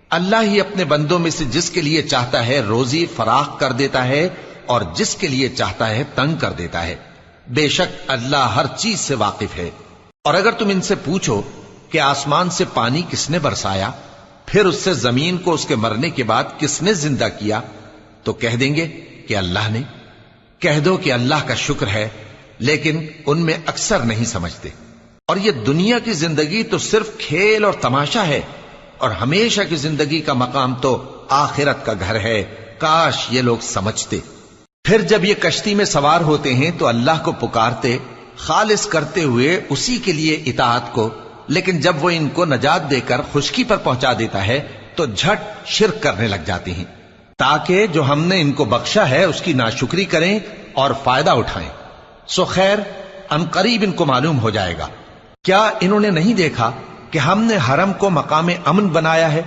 اللہ ہی اپنے بندوں میں سے جس کے لیے چاہتا ہے روزی فراخ کر دیتا ہے اور جس کے لیے چاہتا ہے تنگ کر دیتا ہے۔ بے شک اللہ ہر چیز سے واقف ہے۔ اور اگر تم ان سے پوچھو کہ آسمان سے پانی کس نے برسایا، پھر اس سے زمین کو اس کے مرنے کے بعد کس نے زندہ کیا، تو کہہ دیں گے کہ اللہ نے۔ کہہ دو کہ اللہ کا شکر ہے، لیکن ان میں اکثر نہیں سمجھتے۔ اور یہ دنیا کی زندگی تو صرف کھیل اور تماشا ہے، اور ہمیشہ کی زندگی کا مقام تو آخرت کا گھر ہے۔ کاش یہ لوگ سمجھتے۔ پھر جب یہ کشتی میں سوار ہوتے ہیں تو اللہ کو پکارتے، خالص کرتے ہوئے اسی کے لیے اطاعت کو، لیکن جب وہ ان کو نجات دے کر خشکی پر پہنچا دیتا ہے تو جھٹ شرک کرنے لگ جاتے ہیں، تاکہ جو ہم نے ان کو بخشا ہے اس کی ناشکری کریں اور فائدہ اٹھائیں۔ سو خیر ان قریب ان کو معلوم ہو جائے گا۔ کیا انہوں نے نہیں دیکھا کہ ہم نے حرم کو مقام امن بنایا ہے؟